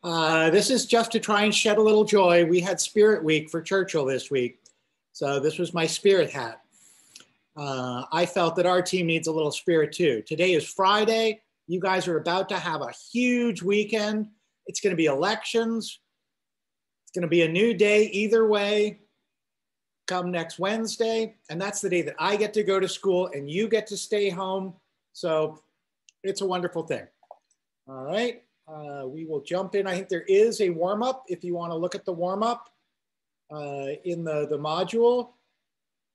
This is just to try and shed a little joy. We had Spirit Week for Churchill this week. So this was my spirit hat. I felt that our team needs a little spirit too. Today is Friday. You guys are about to have a huge weekend. It's going to be elections. It's going to be a new day either way come next Wednesday. And that's the day that I get to go to school and you get to stay home. So it's a wonderful thing. All right. We will jump in. I think there is a warm-up if you want to look at the warm-up in the module.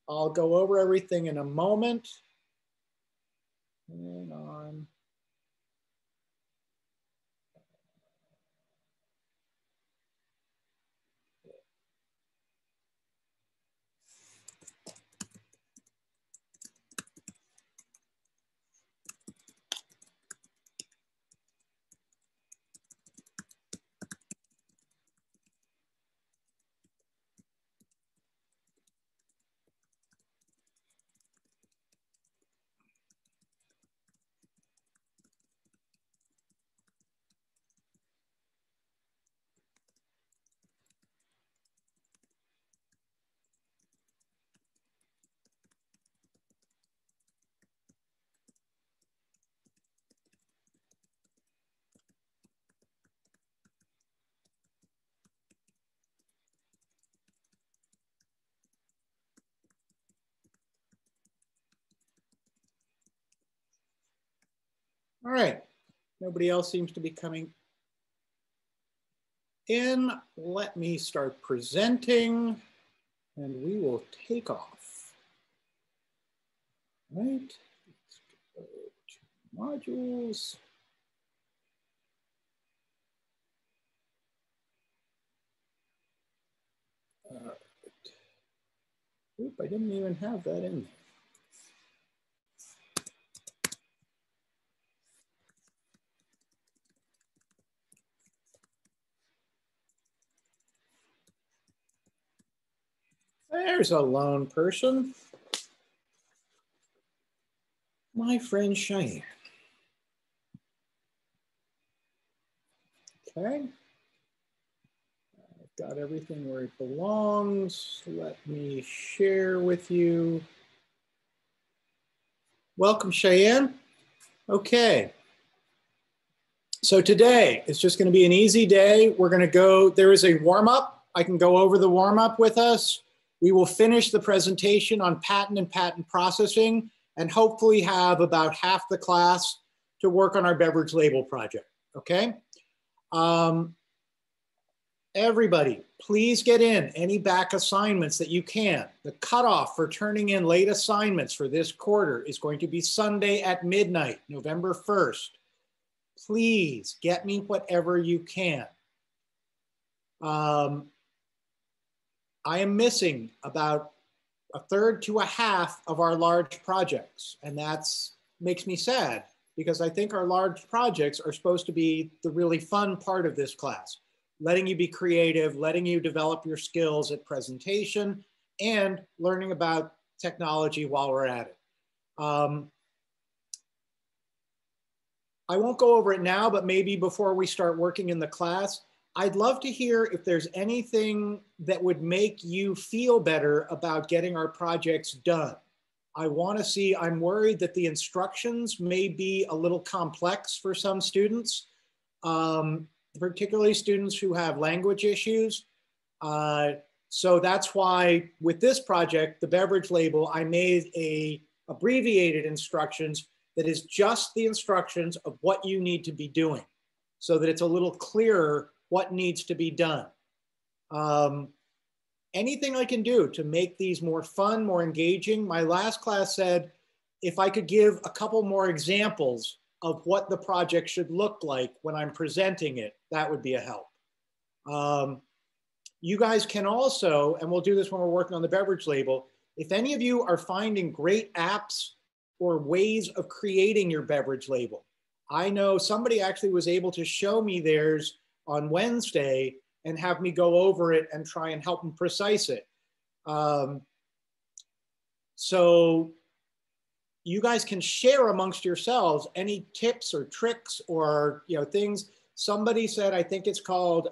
I'll go over everything in a moment. Hang on. All right, nobody else seems to be coming in. Let me start presenting and we will take off. All right, let's go to modules. All right. Oop, I didn't even have that in there. There's a lone person. My friend Cheyenne. Okay. I've got everything where it belongs. Let me share with you. Welcome, Cheyenne. Okay. So today is just going to be an easy day. We're going to go, there is a warm-up. I can go over the warm-up with us. We will finish the presentation on patent and patent processing and hopefully have about half the class to work on our beverage label project, okay? Everybody, please get in any back assignments that you can. The cutoff for turning in late assignments for this quarter is going to be Sunday at midnight, November 1st. Please get me whatever you can. I am missing about a third to a half of our large projects, and that's makes me sad because I think our large projects are supposed to be the really fun part of this class, letting you be creative, letting you develop your skills at presentation, and learning about technology while we're at it. I won't go over it now, but maybe before we start working in the class, I'd love to hear if there's anything that would make you feel better about getting our projects done. I want to see, I'm worried that the instructions may be a little complex for some students, particularly students who have language issues. So that's why with this project, the beverage label, I made a abbreviated instructions that is just the instructions of what you need to be doing so that it's a little clearer what needs to be done. Anything I can do to make these more fun, more engaging. My last class said, if I could give a couple more examples of what the project should look like when I'm presenting it, that would be a help. You guys can also, and we'll do this when we're working on the beverage label, if any of you are finding great apps or ways of creating your beverage label. I know somebody actually was able to show me theirs on Wednesday and have me go over it and try and help them precise it. So you guys can share amongst yourselves any tips or tricks or things. Somebody said, I think it's called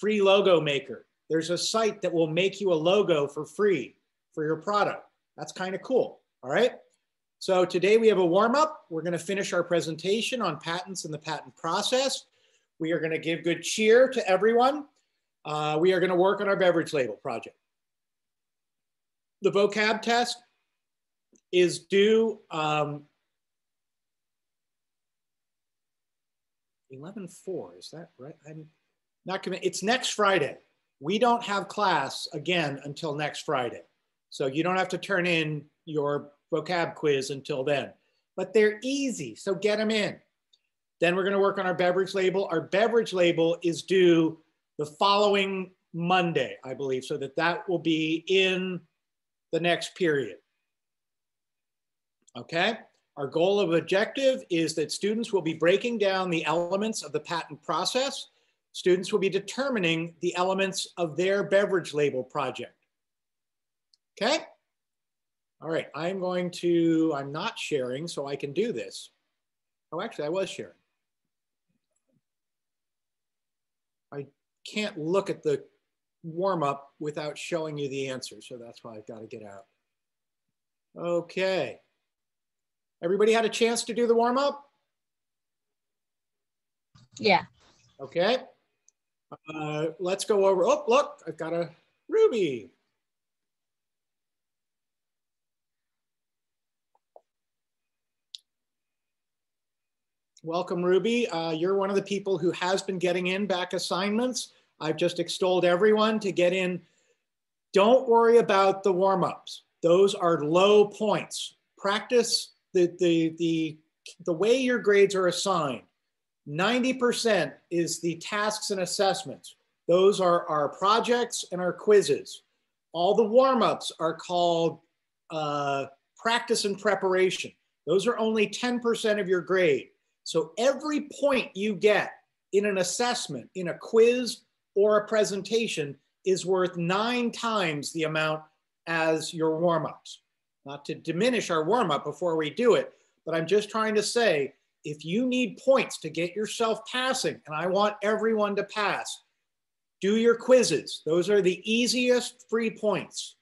Free Logo Maker. There's a site that will make you a logo for free for your product. That's kind of cool, all right? So today we have a warm-up. We're gonna finish our presentation on patents and the patent process. We are gonna give good cheer to everyone. We are gonna work on our beverage label project. The vocab test is due 11/4, is that right? I'm not committed. It's next Friday. We don't have class again until next Friday. So you don't have to turn in your vocab quiz until then, but they're easy, so get them in. Then we're gonna work on our beverage label. Our beverage label is due the following Monday, I believe, so that will be in the next period, okay? Our goal of objective is that students will be breaking down the elements of the patent process. Students will be determining the elements of their beverage label project. Okay? All right, I'm not sharing so I can do this. Oh, actually I was sharing. I can't look at the warm up without showing you the answer. So that's why I've got to get out. Okay. Everybody had a chance to do the warm up? Yeah. Okay. Let's go over, oh, look, I've got a Ruby. Welcome, Ruby. You're one of the people who has been getting in back assignments. I've just extolled everyone to get in. Don't worry about the warm-ups. Those are low points. Practice the way your grades are assigned. 90% is the tasks and assessments. Those are our projects and our quizzes. All the warm-ups are called practice and preparation. Those are only 10% of your grade. So every point you get in an assessment, in a quiz or a presentation is worth 9 times the amount as your warm-ups. Not to diminish our warm-up before we do it, but I'm just trying to say, if you need points to get yourself passing, and I want everyone to pass, do your quizzes. Those are the easiest free points.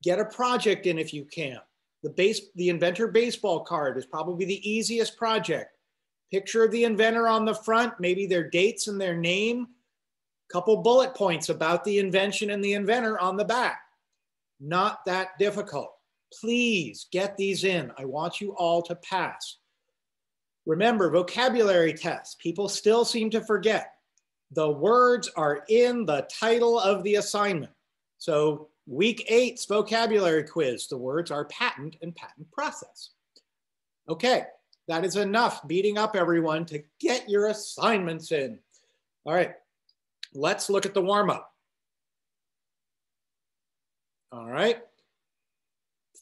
Get a project in if you can. The inventor baseball card is probably the easiest project. Picture of the inventor on the front, maybe their dates and their name, couple bullet points about the invention and the inventor on the back. Not that difficult. Please get these in. I want you all to pass. Remember, vocabulary tests. People still seem to forget. The words are in the title of the assignment. So week 8's vocabulary quiz, the words are patent and patent process. Okay, that is enough beating up everyone to get your assignments in. All right, let's look at the warm-up. All right.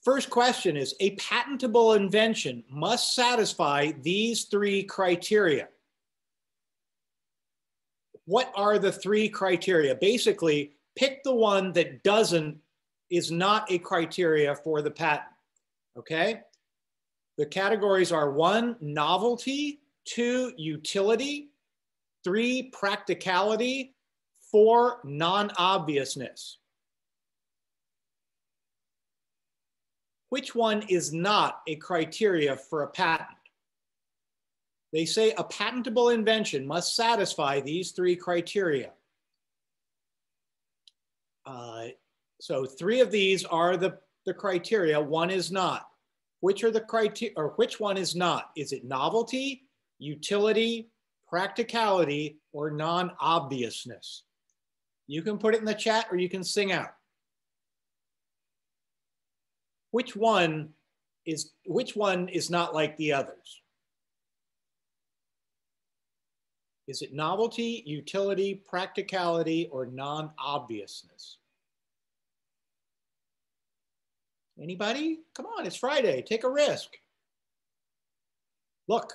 First question is, a patentable invention must satisfy these 3 criteria. What are the 3 criteria? Basically, pick the one that is not a criteria for the patent, okay? The categories are 1, novelty, 2, utility, 3, practicality, 4, non-obviousness. Which one is not a criteria for a patent? They say a patentable invention must satisfy these 3 criteria. So 3 of these are the criteria, 1 is not. Which are the criteria, or which one is not? Is it novelty, utility, practicality, or non-obviousness? You can put it in the chat or you can sing out. Which one is not like the others? Is it novelty, utility, practicality, or non-obviousness? Anybody? Come on, it's Friday, take a risk. Look,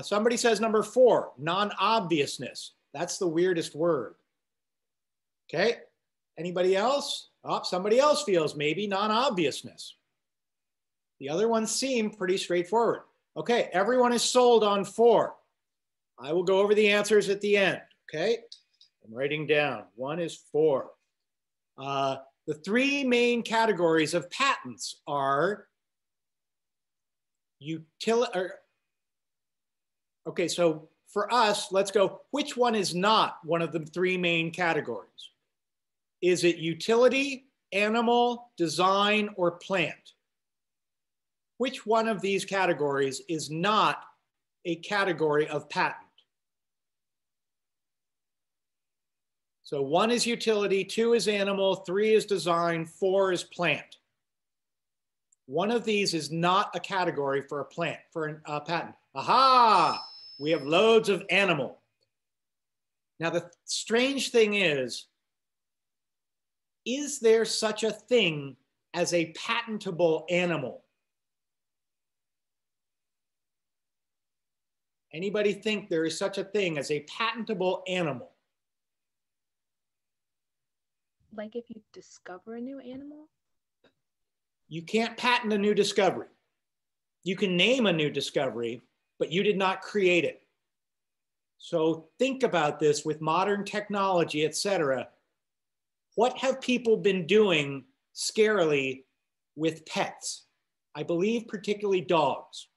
somebody says number 4, non-obviousness. That's the weirdest word. Okay, anybody else? Oh, somebody else feels maybe non-obviousness. The other ones seem pretty straightforward. Okay, everyone is sold on 4. I will go over the answers at the end, okay? I'm writing down. 1 is 4. The 3 main categories of patents are okay, so for us, let's go, which one is not one of the 3 main categories? Is it utility, animal, design, or plant? Which one of these categories is not a category of patent? So 1 is utility, 2 is animal, 3 is design, 4 is plant. One of these is not a category for a patent. Aha! We have loads of animal. Now the strange thing is there such a thing as a patentable animal? Anybody think there is such a thing as a patentable animal? Like if you discover a new animal? You can't patent a new discovery. You can name a new discovery, but you did not create it. So think about this with modern technology, et cetera. What have people been doing scarily with pets? I believe particularly dogs.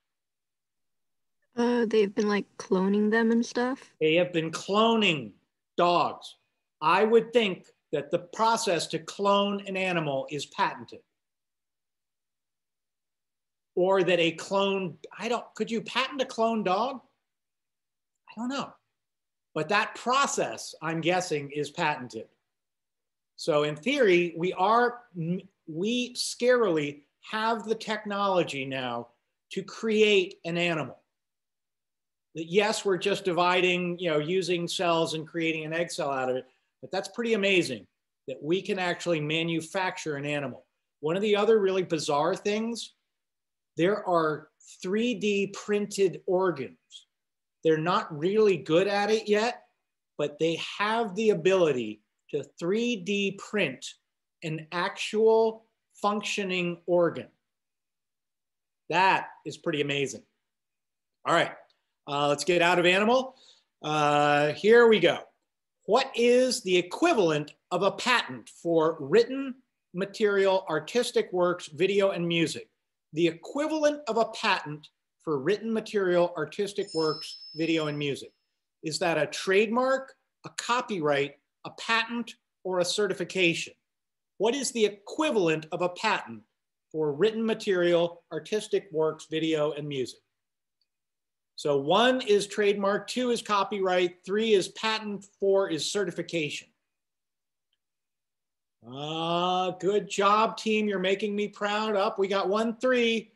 They've been like cloning them and stuff. They have been cloning dogs. I would think that the process to clone an animal is patented. Or that a clone, could you patent a clone dog? I don't know. But that process, I'm guessing, is patented. So in theory, we scarily have the technology now to create an animal. That yes, we're just dividing, using cells and creating an egg cell out of it, but that's pretty amazing that we can actually manufacture an animal. One of the other really bizarre things, there are 3D printed organs. They're not really good at it yet, but they have the ability to 3D print an actual functioning organ. That is pretty amazing. All right, let's get out of animal. Here we go. What is the equivalent of a patent for written material, artistic works, video, and music? The equivalent of a patent for written material, artistic works, video, and music. Is that a trademark, a copyright, a patent, or a certification? What is the equivalent of a patent for written material, artistic works, video, and music? So 1 is trademark, 2 is copyright, 3 is patent, 4 is certification. Good job, team. You're making me proud. Up, we got 1, 3.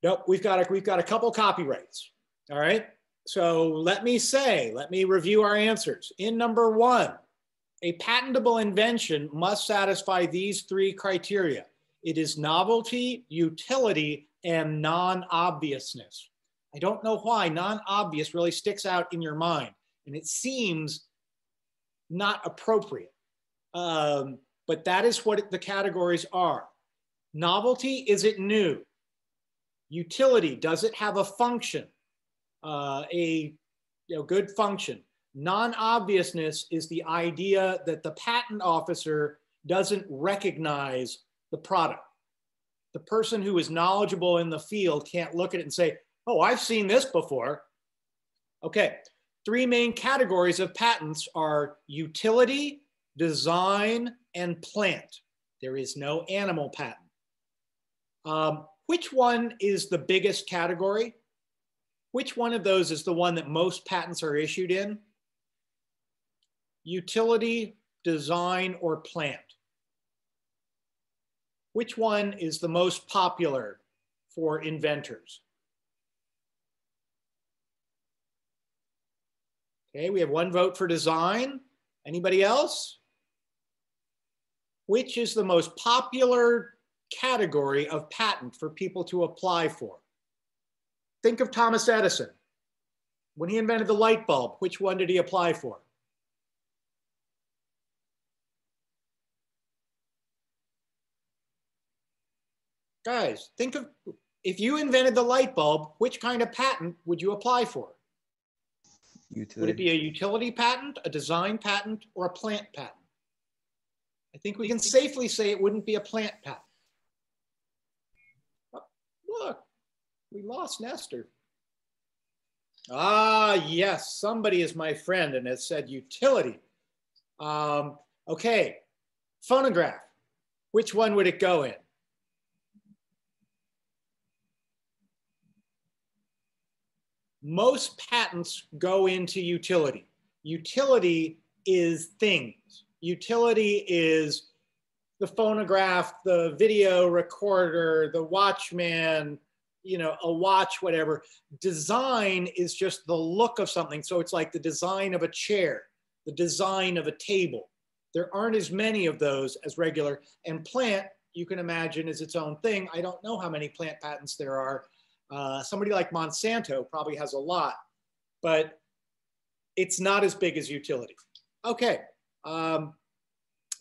Nope, we've got a couple copyrights. All right. So let me review our answers. In number 1, a patentable invention must satisfy these 3 criteria. It is novelty, utility, and non-obviousness. I don't know why non-obvious really sticks out in your mind, and it seems not appropriate. But that is what the categories are. Novelty, is it new? Utility, does it have a function? A good function. Non-obviousness is the idea that the patent officer doesn't recognize the product. The person who is knowledgeable in the field can't look at it and say, oh, I've seen this before. Okay, 3 main categories of patents are utility, design, and plant. There is no animal patent. Which one is the biggest category? Which one of those is the one that most patents are issued in? Utility, design, or plant? Which one is the most popular for inventors? Okay, we have 1 vote for design. Anybody else? Which is the most popular category of patent for people to apply for? Think of Thomas Edison. When he invented the light bulb, which one did he apply for? Guys, think of, if you invented the light bulb, which kind of patent would you apply for? Utility. Would it be a utility patent, a design patent, or a plant patent? I think we can safely say it wouldn't be a plant patent. Oh, look, we lost Nestor. Ah, yes, somebody is my friend and has said utility. Okay, phonograph. Which one would it go in? Most patents go into utility. Utility is things. Utility is the phonograph, the video recorder, the Watchman, you know, a watch, whatever. Design is just the look of something. So it's like the design of a chair, the design of a table. There aren't as many of those as regular. And plant, you can imagine, is its own thing. I don't know how many plant patents there are. Somebody like Monsanto probably has a lot, but it's not as big as utility. Okay,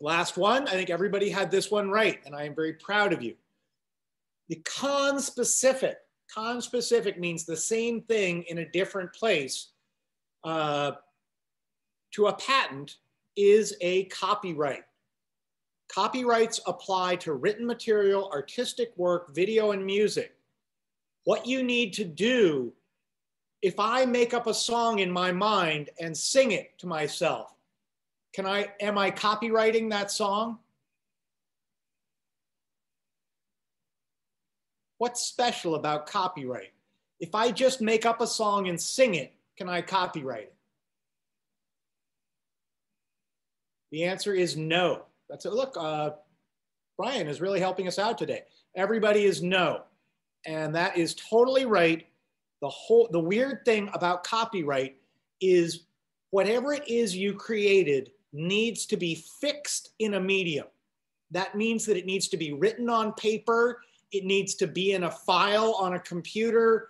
last one. I think everybody had this one right, and I am very proud of you. The conspecific means the same thing in a different place to a patent is a copyright. Copyrights apply to written material, artistic work, video, and music. What you need to do, if I make up a song in my mind and sing it to myself, am I copywriting that song? What's special about copyright? If I just make up a song and sing it, can I copyright it? The answer is no. That's it. Look, Brian is really helping us out today. Everybody is no. And that is totally right. The weird thing about copyright is whatever it is you created needs to be fixed in a medium. That means that it needs to be written on paper. It needs to be in a file on a computer.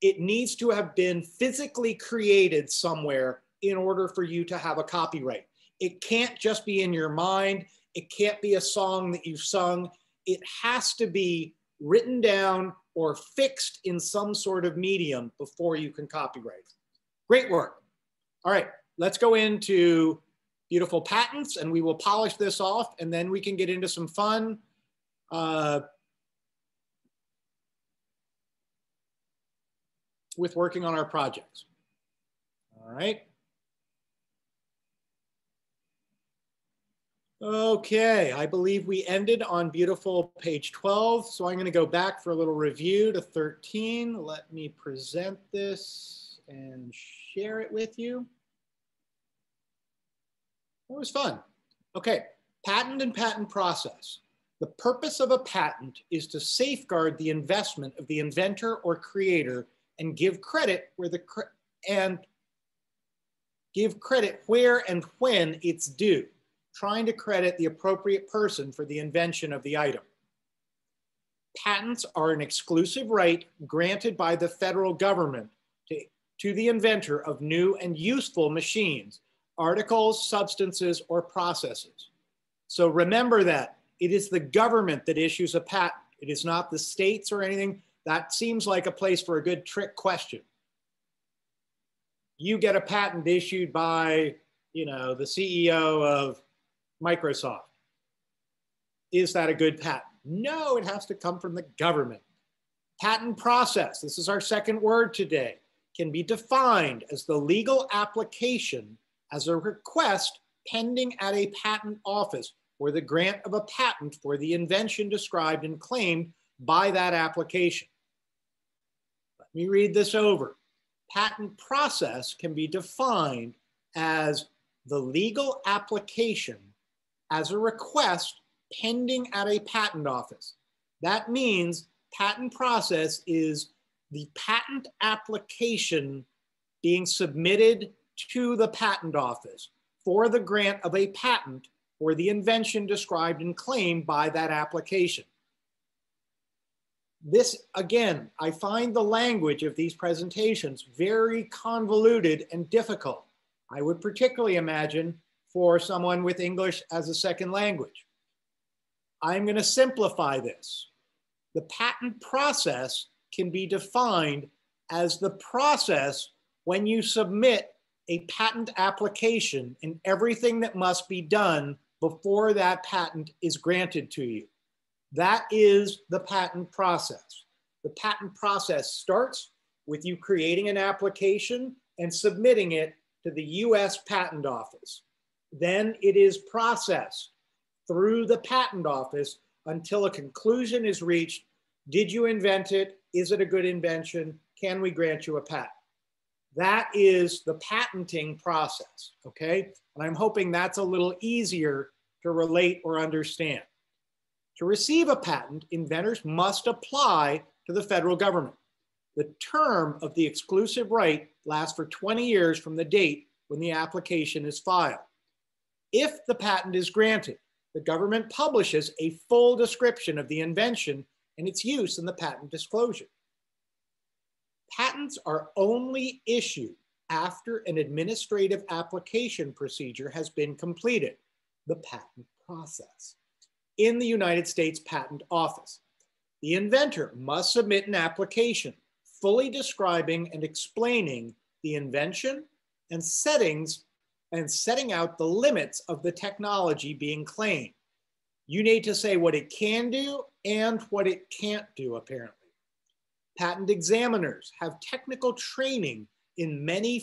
It needs to have been physically created somewhere in order for you to have a copyright. It can't just be in your mind. It can't be a song that you've sung. It has to be written down or fixed in some sort of medium before you can copyright. Great work. All right, let's go into beautiful patents and we will polish this off and then we can get into some fun. With working on our projects. All right. Okay, I believe we ended on beautiful page 12. So I'm going to go back for a little review to 13. Let me present this and share it with you. It was fun. Okay, patent and patent process. The purpose of a patent is to safeguard the investment of the inventor or creator and give credit where and when it's due, trying to credit the appropriate person for the invention of the item. Patents are an exclusive right granted by the federal government to the inventor of new and useful machines, articles, substances, or processes. So remember that it is the government that issues a patent. It is not the states or anything. That seems like a place for a good trick question. You get a patent issued by, you know, the CEO of Microsoft. Is that a good patent? No, it has to come from the government. Patent process, this is our second word today, can be defined as the legal application as a request pending at a patent office or the grant of a patent for the invention described and claimed by that application. Let me read this over. Patent process can be defined as the legal application as a request pending at a patent office. That means patent process is the patent application being submitted to the patent office for the grant of a patent or the invention described and claimed by that application. This, again, I find the language of these presentations very convoluted and difficult. I would particularly imagine for someone with English as a second language. I'm going to simplify this. The patent process can be defined as the process when you submit a patent application and everything that must be done before that patent is granted to you. That is the patent process. The patent process starts with you creating an application and submitting it to the US Patent Office. Then it is processed through the Patent Office until a conclusion is reached. Did you invent it? Is it a good invention? Can we grant you a patent? That is the patenting process, okay? And I'm hoping that's a little easier to relate or understand. To receive a patent, inventors must apply to the federal government. The term of the exclusive right lasts for 20 years from the date when the application is filed. If the patent is granted, the government publishes a full description of the invention and its use in the patent disclosure. Patents are only issued after an administrative application procedure has been completed, the patent process, in the United States Patent Office. The inventor must submit an application fully describing and explaining the invention and setting out the limits of the technology being claimed. You need to say what it can do and what it can't do, apparently. Patent examiners have technical training in many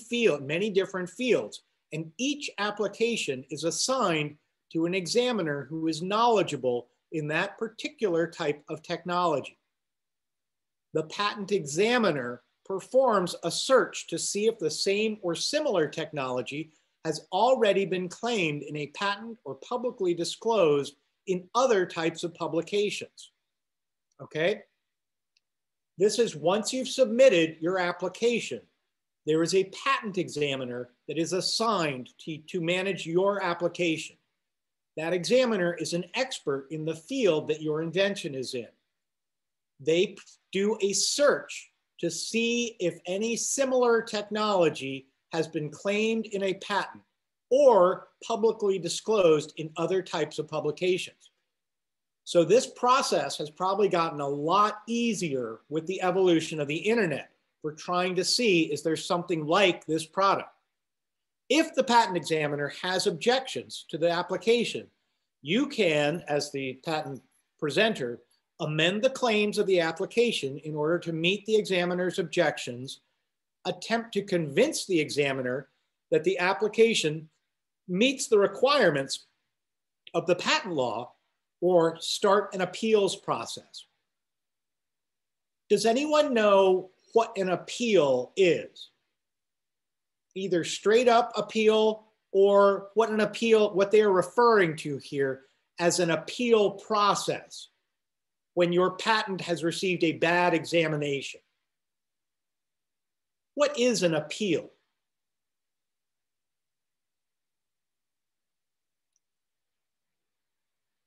different fields, and each application is assigned to an examiner who is knowledgeable in that particular type of technology. The patent examiner performs a search to see if the same or similar technology has already been claimed in a patent or publicly disclosed in other types of publications. Okay? This is once you've submitted your application, there is a patent examiner that is assigned to manage your application. That examiner is an expert in the field that your invention is in. They do a search to see if any similar technology has been claimed in a patent or publicly disclosed in other types of publications. So this process has probably gotten a lot easier with the evolution of the internet. We're trying to see, is there something like this product? If the patent examiner has objections to the application, you can, as the patent presenter, amend the claims of the application in order to meet the examiner's objections, attempt to convince the examiner that the application meets the requirements of the patent law, or start an appeals process. Does anyone know what an appeal is? Either straight up appeal or what they are referring to here as an appeal process when your patent has received a bad examination. What is an appeal?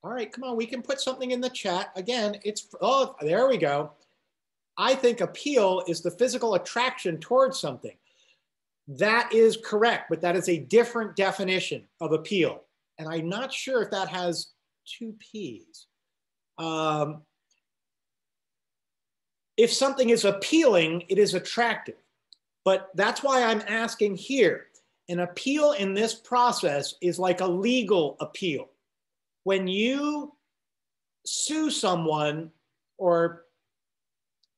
All right, come on, we can put something in the chat. Again, oh, there we go. I think appeal is the physical attraction towards something. That is correct, but that is a different definition of appeal. And I'm not sure if that has two P's. If something is appealing, it is attractive. But that's why I'm asking here. An appeal in this process is like a legal appeal. When you sue someone, or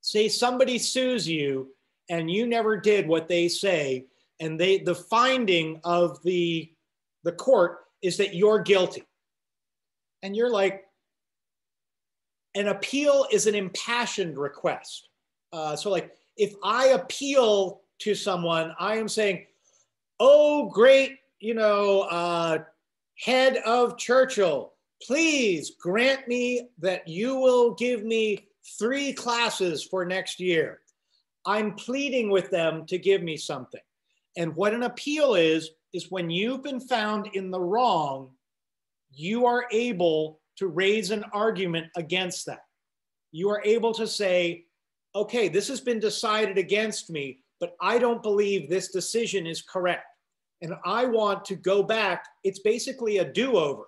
say somebody sues you and you never did what they say, and the finding of the court is that you're guilty. And you're like, an appeal is an impassioned request. So like, if I appeal to someone, I am saying, oh, great, head of Churchill, please grant me that you will give me 3 classes for next year. I'm pleading with them to give me something. And what an appeal is when you've been found in the wrong, you are able to raise an argument against that. You are able to say, okay, this has been decided against me, but I don't believe this decision is correct. And I want to go back. It's basically a do-over.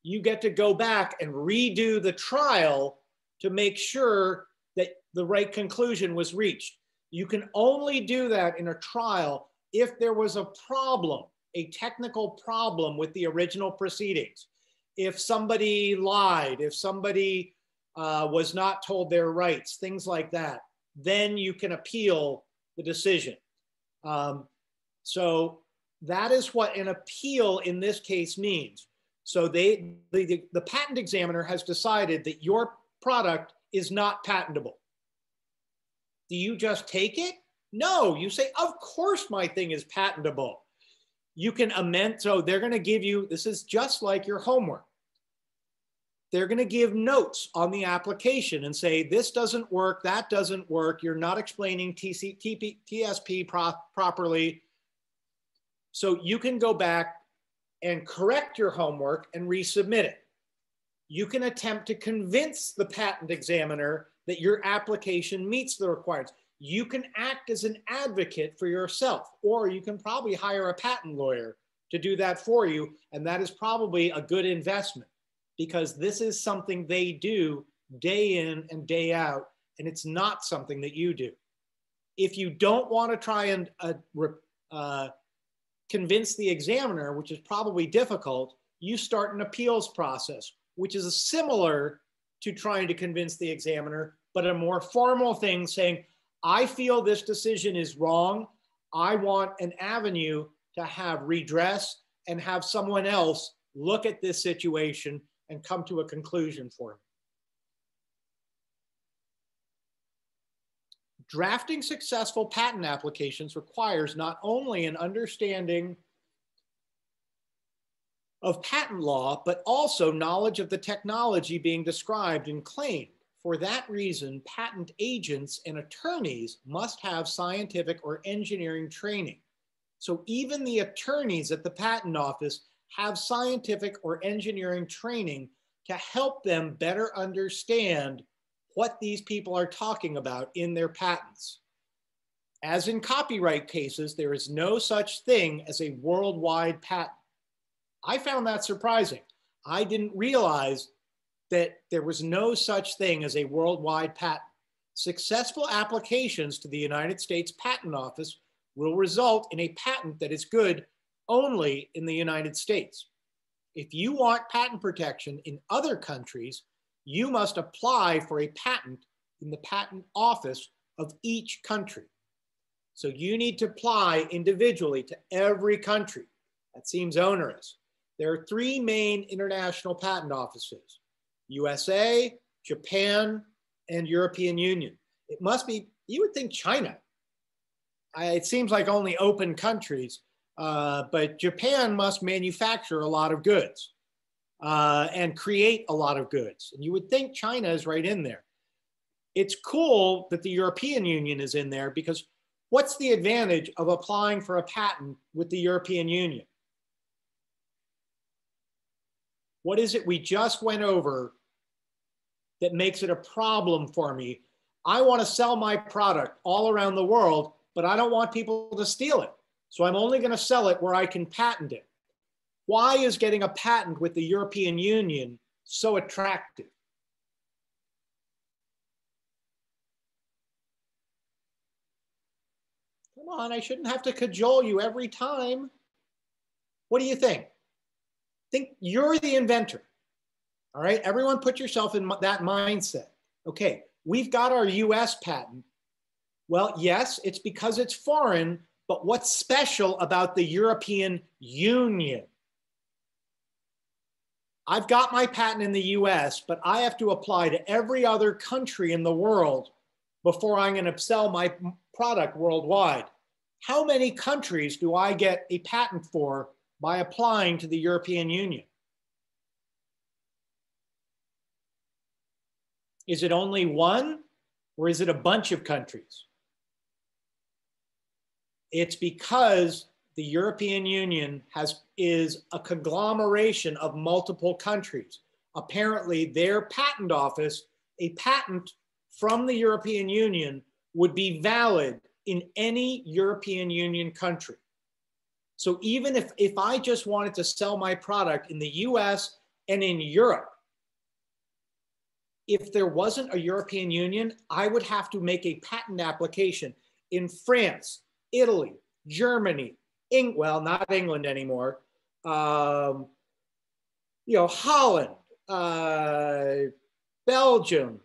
You get to go back and redo the trial to make sure that the right conclusion was reached. You can only do that in a trial if there was a problem, a technical problem with the original proceedings, if somebody lied, if somebody was not told their rights, things like that, then you can appeal the decision. So that is what an appeal in this case means. So the patent examiner has decided that your product is not patentable. Do you just take it? No, you say, of course my thing is patentable. You can amend, so they're gonna give you, this is just like your homework. They're gonna give notes on the application and say, this doesn't work, that doesn't work, you're not explaining TSP properly. So you can go back and correct your homework and resubmit it. You can attempt to convince the patent examiner that your application meets the requirements. You can act as an advocate for yourself, or you can probably hire a patent lawyer to do that for you. And that is probably a good investment because this is something they do day in and day out, and it's not something that you do. If you don't want to try and convince the examiner, which is probably difficult, you start an appeals process, which is similar to trying to convince the examiner, but a more formal thing saying, I feel this decision is wrong. I want an avenue to have redress and have someone else look at this situation and come to a conclusion for me. Drafting successful patent applications requires not only an understanding of patent law, but also knowledge of the technology being described and claimed. For that reason, patent agents and attorneys must have scientific or engineering training. So even the attorneys at the patent office have scientific or engineering training to help them better understand what these people are talking about in their patents. As in copyright cases, there is no such thing as a worldwide patent. I found that surprising. I didn't realize that there was no such thing as a worldwide patent. Successful applications to the United States Patent Office will result in a patent that is good only in the United States. If you want patent protection in other countries, you must apply for a patent in the patent office of each country. So you need to apply individually to every country. That seems onerous. There are three main international patent offices: USA, Japan, and European Union. It must be, you would think China. It seems like only open countries, but Japan must manufacture a lot of goods and create a lot of goods. And you would think China is right in there. It's cool that the European Union is in there because what's the advantage of applying for a patent with the European Union? What is it we just went over that makes it a problem for me? I want to sell my product all around the world, but I don't want people to steal it. So I'm only going to sell it where I can patent it. Why is getting a patent with the European Union so attractive? Come on, I shouldn't have to cajole you every time. What do you think? Think you're the inventor. All right, everyone put yourself in that mindset. Okay, we've got our US patent. Well, yes, it's because it's foreign, but what's special about the European Union? I've got my patent in the US, but I have to apply to every other country in the world before I'm going to sell my product worldwide. How many countries do I get a patent for by applying to the European Union? Is it only one, or is it a bunch of countries? It's because the European Union is a conglomeration of multiple countries. Apparently, their patent office, a patent from the European Union would be valid in any European Union country. So even if I just wanted to sell my product in the US and in Europe, if there wasn't a European Union, I would have to make a patent application in France, Italy, Germany, well, not England anymore, Holland, Belgium.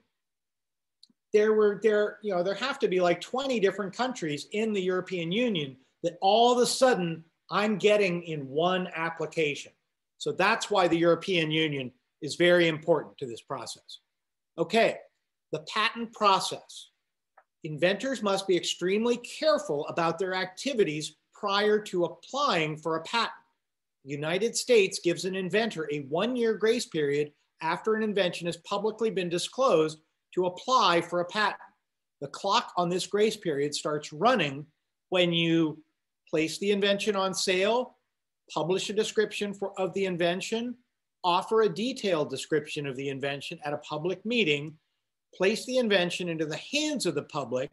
There have to be like 20 different countries in the European Union that all of a sudden I'm getting in one application. So that's why the European Union is very important to this process. Okay, the patent process. Inventors must be extremely careful about their activities prior to applying for a patent. The United States gives an inventor a 1-year grace period after an invention has publicly been disclosed to apply for a patent. The clock on this grace period starts running when you place the invention on sale, publish a description of the invention, offer a detailed description of the invention at a public meeting, place the invention into the hands of the public,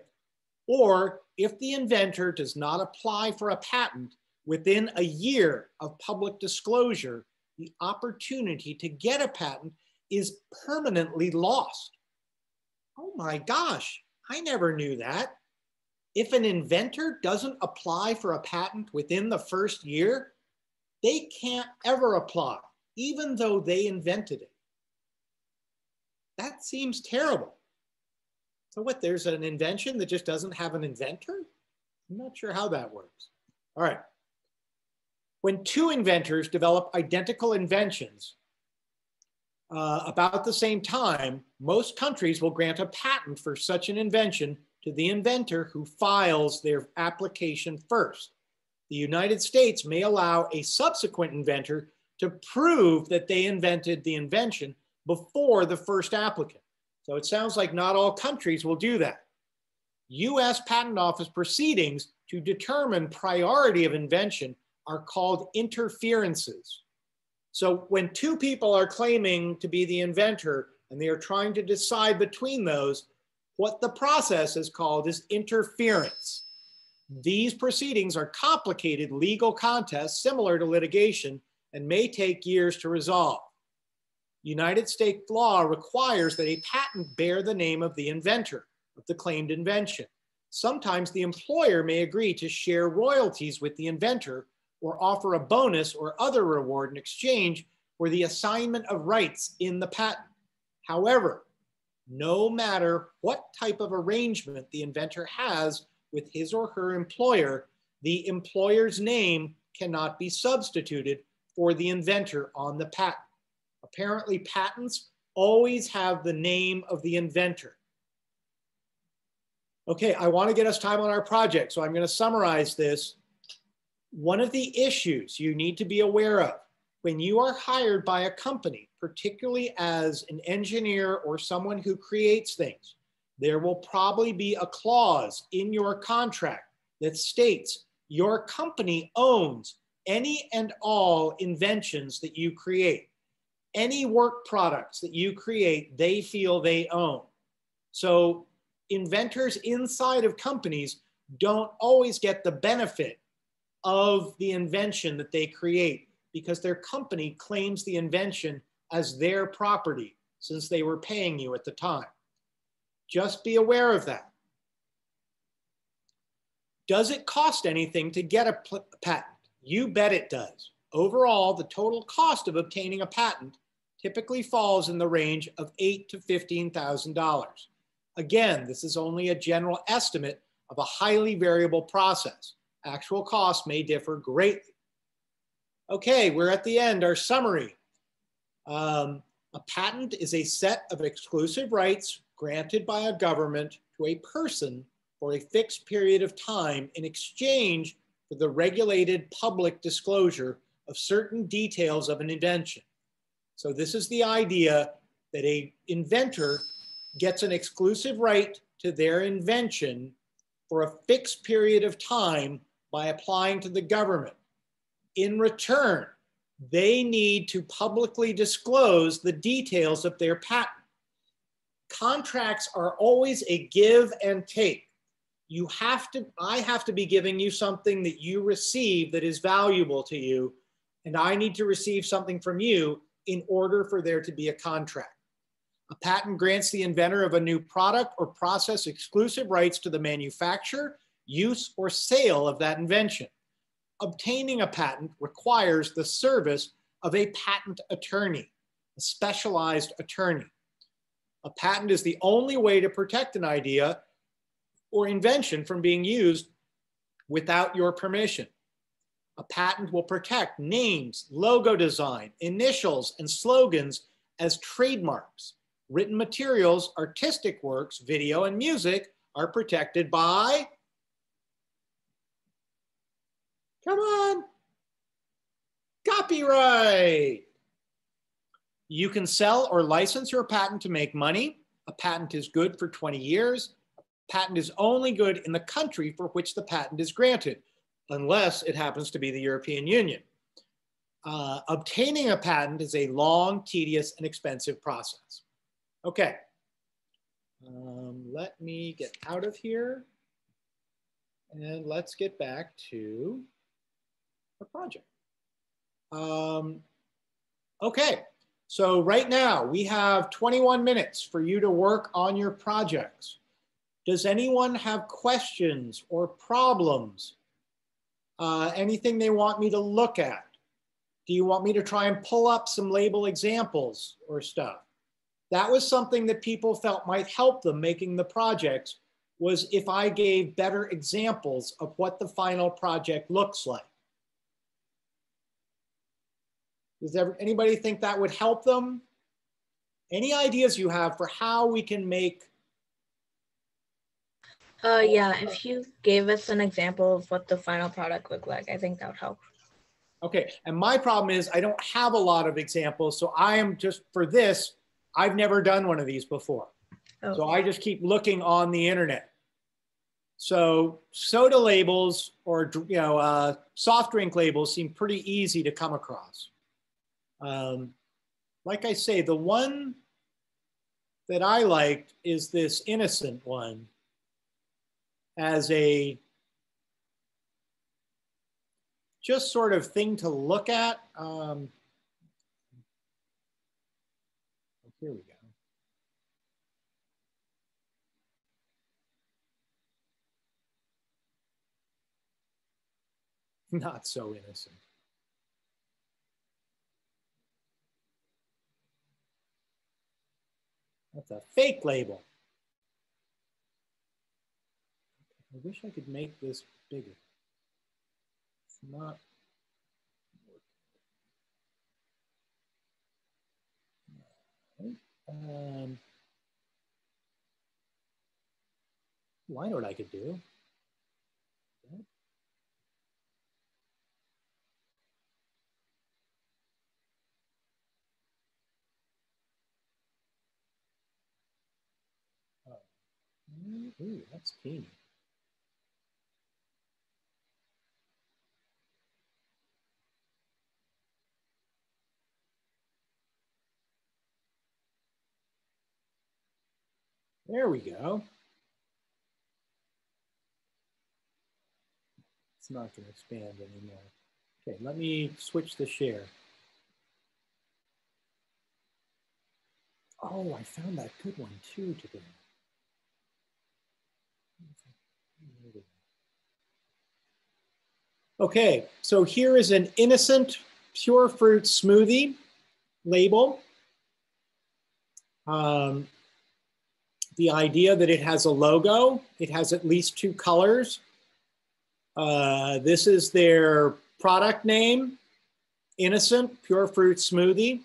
or if the inventor does not apply for a patent within a year of public disclosure, the opportunity to get a patent is permanently lost. Oh my gosh, I never knew that. If an inventor doesn't apply for a patent within the first year, they can't ever apply, even though they invented it. That seems terrible. So what, there's an invention that just doesn't have an inventor? I'm not sure how that works. All right. When two inventors develop identical inventions about the same time, most countries will grant a patent for such an invention to the inventor who files their application first. The United States may allow a subsequent inventor to prove that they invented the invention before the first applicant. So it sounds like not all countries will do that. US Patent Office proceedings to determine priority of invention are called interferences. So when two people are claiming to be the inventor and they are trying to decide between those, what the process is called is interference. These proceedings are complicated legal contests similar to litigation and may take years to resolve. United States law requires that a patent bear the name of the inventor of the claimed invention. Sometimes the employer may agree to share royalties with the inventor or offer a bonus or other reward in exchange for the assignment of rights in the patent. However, no matter what type of arrangement the inventor has with his or her employer, the employer's name cannot be substituted for the inventor on the patent. Apparently, patents always have the name of the inventor. Okay, I want to get us time on our project, so I'm going to summarize this. One of the issues you need to be aware of when you are hired by a company, particularly as an engineer or someone who creates things, there will probably be a clause in your contract that states your company owns any and all inventions that you create. Any work products that you create, they feel they own. So inventors inside of companies don't always get the benefit of the invention that they create because their company claims the invention as their property since they were paying you at the time. Just be aware of that. Does it cost anything to get a patent? You bet it does. Overall, the total cost of obtaining a patent typically falls in the range of $8,000 to $15,000. Again, this is only a general estimate of a highly variable process. Actual costs may differ greatly. Okay, we're at the end, our summary. A patent is a set of exclusive rights granted by a government to a person for a fixed period of time in exchange for the regulated public disclosure of certain details of an invention. So this is the idea that an inventor gets an exclusive right to their invention for a fixed period of time by applying to the government. In return, they need to publicly disclose the details of their patent. Contracts are always a give and take. I have to be giving you something that you receive that is valuable to you, and I need to receive something from you in order for there to be a contract. A patent grants the inventor of a new product or process exclusive rights to the manufacture, use, or sale of that invention. Obtaining a patent requires the service of a patent attorney, a specialized attorney. A patent is the only way to protect an idea or invention from being used without your permission. A patent will protect names, logo design, initials, and slogans as trademarks. Written materials, artistic works, video, and music are protected by, come on, copyright. You can sell or license your patent to make money. A patent is good for 20 years. A patent is only good in the country for which the patent is granted, unless it happens to be the European Union. Obtaining a patent is a long, tedious, and expensive process. Okay, let me get out of here and let's get back to the project. Okay, so right now we have 21 minutes for you to work on your projects. Does anyone have questions or problems? Anything they want me to look at? Do you want me to try and pull up some label examples or stuff? That was something that people felt might help them making the projects, was if I gave better examples of what the final project looks like. Does anybody think that would help them? Any ideas you have for how we can make? Yeah, if you gave us an example of what the final product looked like, I think that would help. Okay, and my problem is I don't have a lot of examples, so I am just, for this, I've never done one of these before. Oh. So I just keep looking on the internet. So soda labels or soft drink labels seem pretty easy to come across. Like I say, the one that I liked is this innocent one as a just sort of thing to look at. Here we go. Not so innocent. That's a fake label. I wish I could make this bigger. It's not working. Well, I know what I could do. Ooh, that's teeny. There we go. It's not going to expand anymore. Okay, let me switch the share. Oh, I found that good one too today. Okay, so here is an innocent pure fruit smoothie label. The idea that it has a logo, it has at least 2 colors. This is their product name, innocent pure fruit smoothie.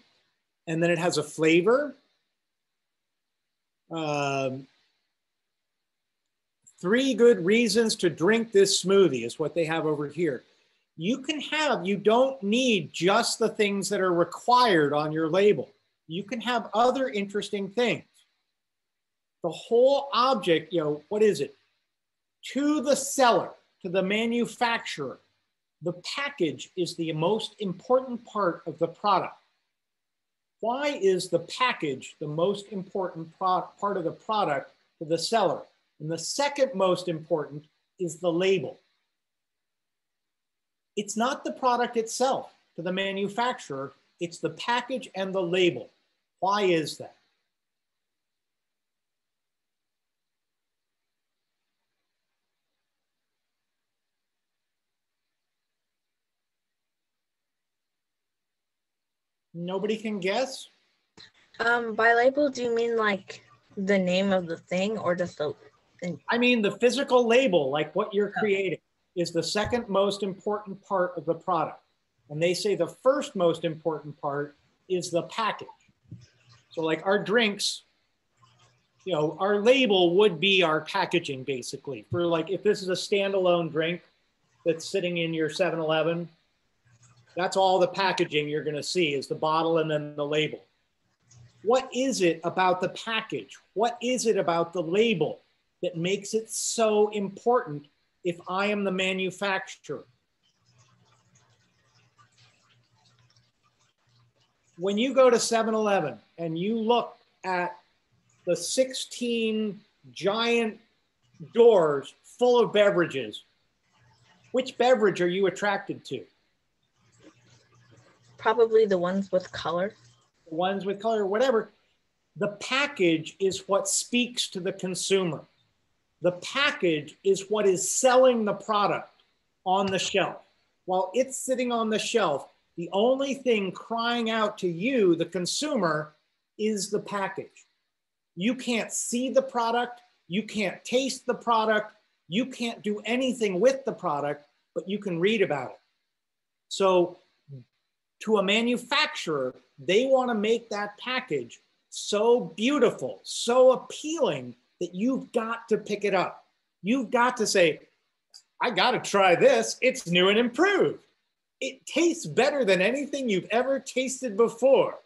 And then it has a flavor. 3 good reasons to drink this smoothie is what they have over here. You don't need just the things that are required on your label. You can have other interesting things. The whole object, what is it? To the seller, to the manufacturer, the package is the most important part of the product. Why is the package the most important part of the product to the seller? And the second most important is the label. It's not the product itself to the manufacturer, it's the package and the label. Why is that? Nobody can guess? By label, do you mean like the name of the thing or just the? I mean, the physical label, like what you're creating, is the second most important part of the product. And they say the first most important part is the package. So like our drinks, you know, our label would be our packaging basically. For like, if this is a standalone drink that's sitting in your 7-Eleven, that's all the packaging you're gonna see is the bottle and then the label. What is it about the package? What is it about the label that makes it so important if I am the manufacturer? When you go to 7-Eleven and you look at the 16 giant doors full of beverages, which beverage are you attracted to? Probably the ones with color. The ones with color, whatever. The package is what speaks to the consumer. The package is what is selling the product on the shelf. While it's sitting on the shelf, the only thing crying out to you, the consumer, is the package. You can't see the product, you can't taste the product, you can't do anything with the product, but you can read about it. So to a manufacturer, they want to make that package so beautiful, so appealing that you've got to pick it up. You've got to say, I got to try this. It's new and improved. It tastes better than anything you've ever tasted before.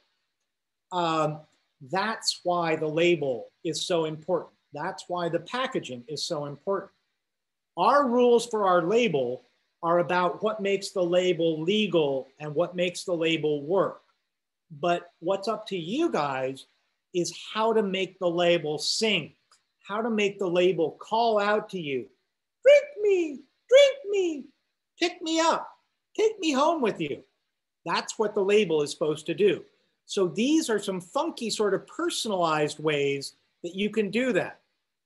That's why the label is so important. That's why the packaging is so important. Our rules for our label are about what makes the label legal and what makes the label work. But what's up to you guys is how to make the label sing, how to make the label call out to you. Drink me, pick me up, take me home with you. That's what the label is supposed to do. So these are some funky sort of personalized ways that you can do that.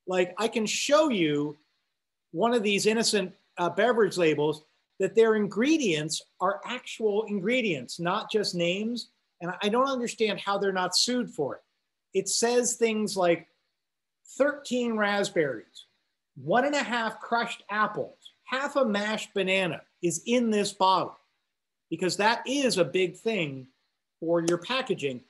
Like I can show you one of these innocent beverage labels that their ingredients are actual ingredients, not just names. And I don't understand how they're not sued for it. It says things like 13 raspberries, 1.5 crushed apples, half a mashed banana is in this bottle because that is a big thing for your packaging.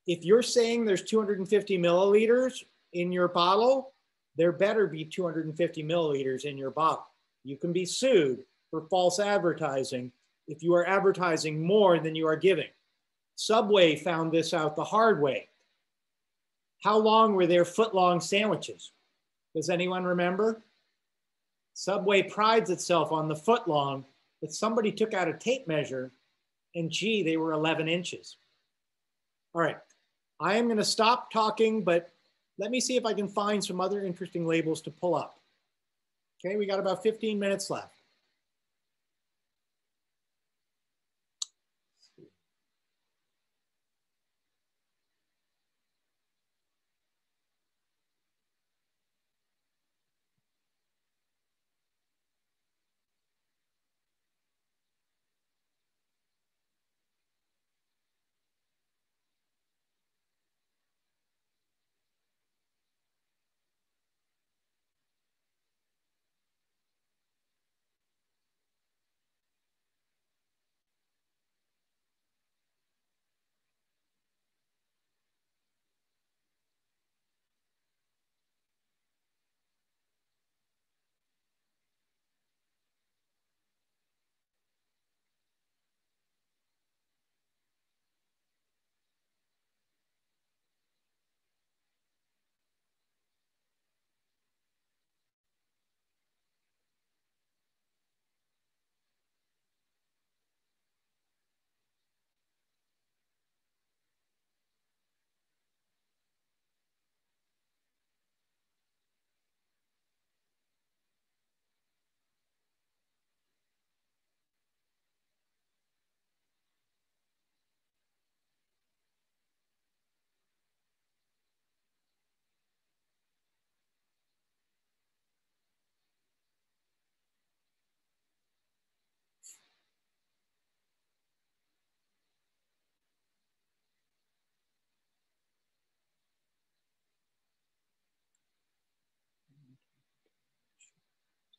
If you're saying there's 250 milliliters in your bottle, there better be 250 milliliters in your bottle. You can be sued for false advertising if you are advertising more than you are giving. Subway found this out the hard way. How long were their foot-long sandwiches? Does anyone remember? Subway prides itself on the foot-long, but somebody took out a tape measure and gee, they were 11 inches. All right, I am gonna stop talking, but let me see if I can find some other interesting labels to pull up. Okay, we got about 15 minutes left.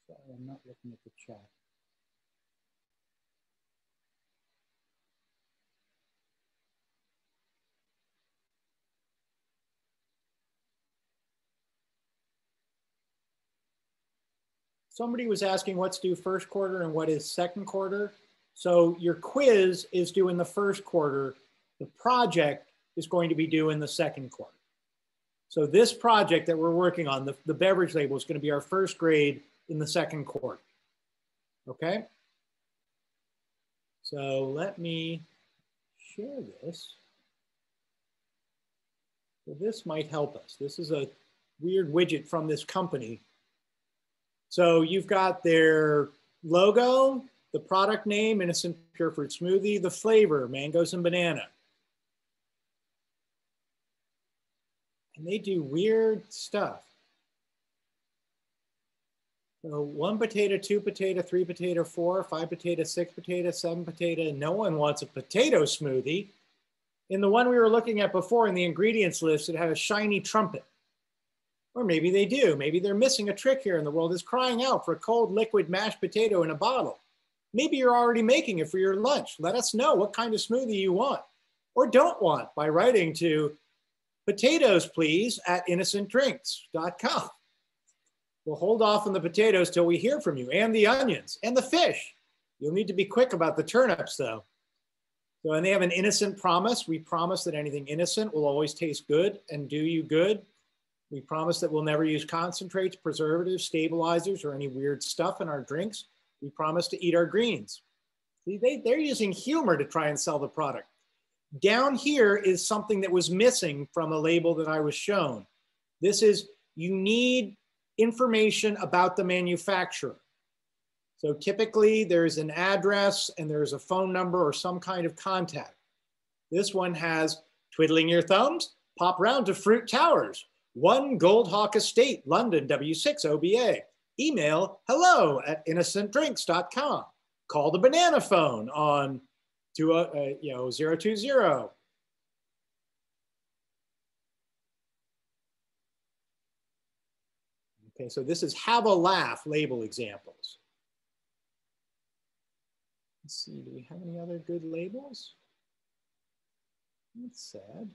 Sorry, I'm not looking at the chat. Somebody was asking what's due first quarter and what is second quarter. So your quiz is due in the first quarter. The project is going to be due in the second quarter. So this project that we're working on, the beverage label, is going to be our first grade in the second quarter. Okay? So let me share this. So this might help us. This is a weird widget from this company. So you've got their logo, the product name, Innocent Pure Fruit Smoothie, the flavor, mangoes and banana. And they do weird stuff. So 1 potato, 2 potato, 3 potato, 4, 5 potato, 6 potato, 7 potato. No one wants a potato smoothie. In the one we were looking at before in the ingredients list, it had a shiny trumpet. Or maybe they do. Maybe they're missing a trick here and the world is crying out for a cold liquid mashed potato in a bottle. Maybe you're already making it for your lunch. Let us know what kind of smoothie you want or don't want by writing to potatoes, please, at innocentdrinks.com. We'll hold off on the potatoes till we hear from you, and the onions and the fish. You'll need to be quick about the turnips though. So, and they have an innocent promise. We promise that anything innocent will always taste good and do you good. We promise that we'll never use concentrates, preservatives, stabilizers, or any weird stuff in our drinks. We promise to eat our greens. See, they're using humor to try and sell the product. Down here is something that was missing from a label that I was shown. This is, you need information about the manufacturer. So typically there's an address and there's a phone number or some kind of contact. This one has, twiddling your thumbs, pop round to Fruit Towers, 1 Goldhawk Estate, London, W6 OBA. Email hello@innocentdrinks.com. Call the banana phone on 020. Okay, so this is have a laugh label examples. Let's see, do we have any other good labels? That's sad.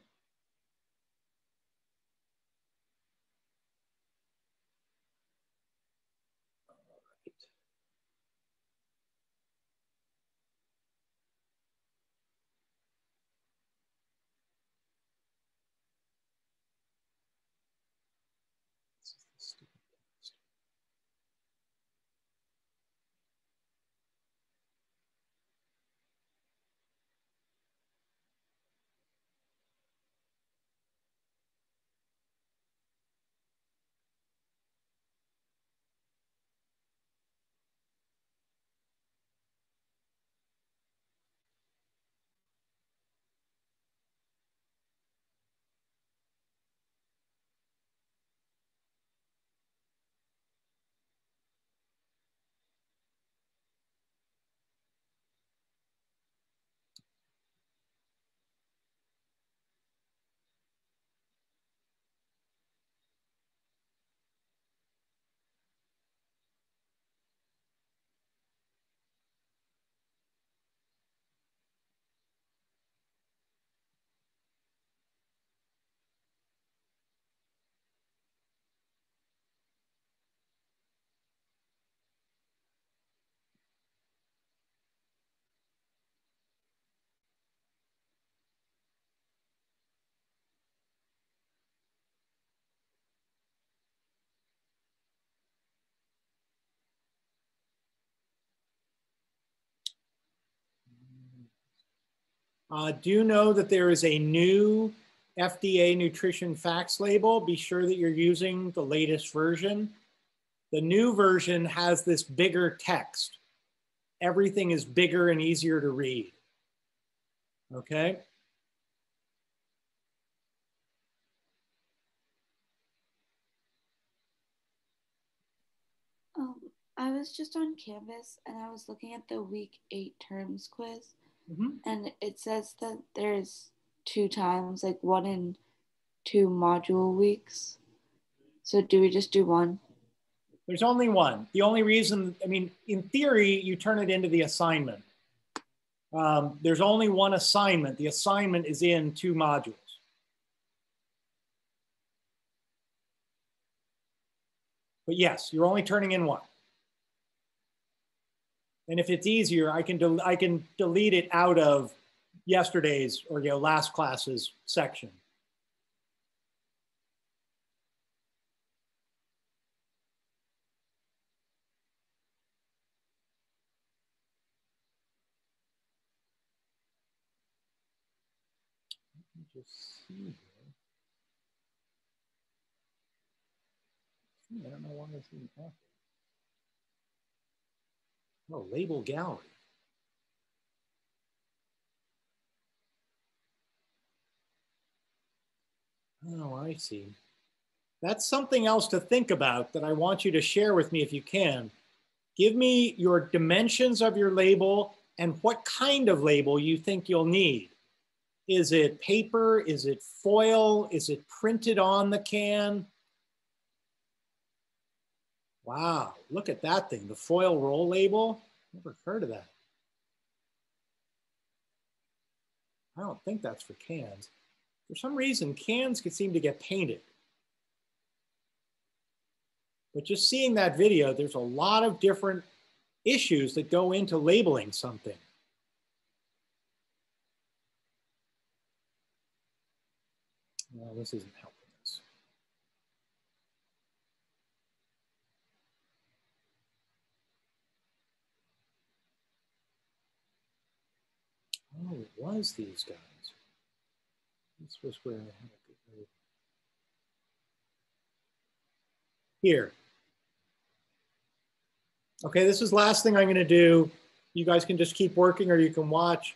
Do know that there is a new FDA nutrition facts label. Be sure that you're using the latest version. The new version has this bigger text. Everything is bigger and easier to read. Okay? I was just on Canvas and I was looking at the week 8 terms quiz. And it says that there's 2 times, like 1 and 2 module weeks. So do we just do 1? There's only one. The only reason, I mean, in theory, you turn it into the assignment. There's only one assignment. The assignment is in 2 modules. But yes, you're only turning in 1. And if it's easier, I can delete it out of yesterday's or last class's section. Let me just see here. I don't know why it's even happening. Oh, label gallery. Oh, I see. That's something else to think about that I want you to share with me if you can. Give me your dimensions of your label and what kind of label you think you'll need. Is it paper? Is it foil? Is it printed on the can? Wow, look at that thing, the foil roll label. Never heard of that. I don't think that's for cans. For some reason, cans could seem to get painted. But just seeing that video, there's a lot of different issues that go into labeling something. Well, this isn't helping us. Oh, it was these guys. This was where I had a good label. Here. Okay, this is the last thing I'm going to do. You guys can just keep working or you can watch.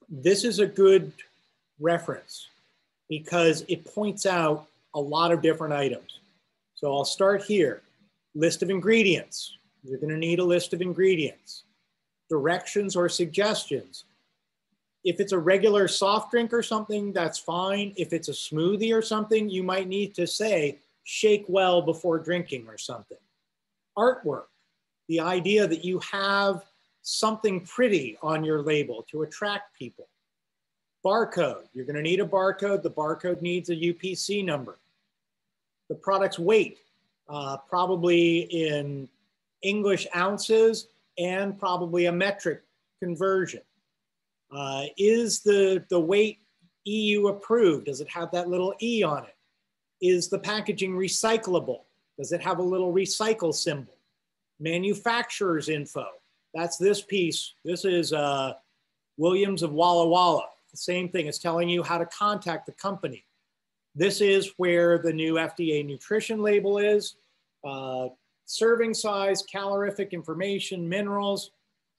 This is a good reference because it points out a lot of different items. So I'll start here. List of ingredients. You're going to need a list of ingredients. Directions or suggestions. If it's a regular soft drink or something, that's fine. If it's a smoothie or something, you might need to say, shake well before drinking or something. Artwork, the idea that you have something pretty on your label to attract people. Barcode, you're going to need a barcode. The barcode needs a UPC number. The product's weight, probably in English ounces and probably a metric conversion. Is the weight EU approved? Does it have that little E on it? Is the packaging recyclable? Does it have a little recycle symbol? Manufacturer's info. That's this piece. This is Williams of Walla Walla. The same thing. It's telling you how to contact the company. This is where the new FDA nutrition label is. Serving size, calorific information, minerals.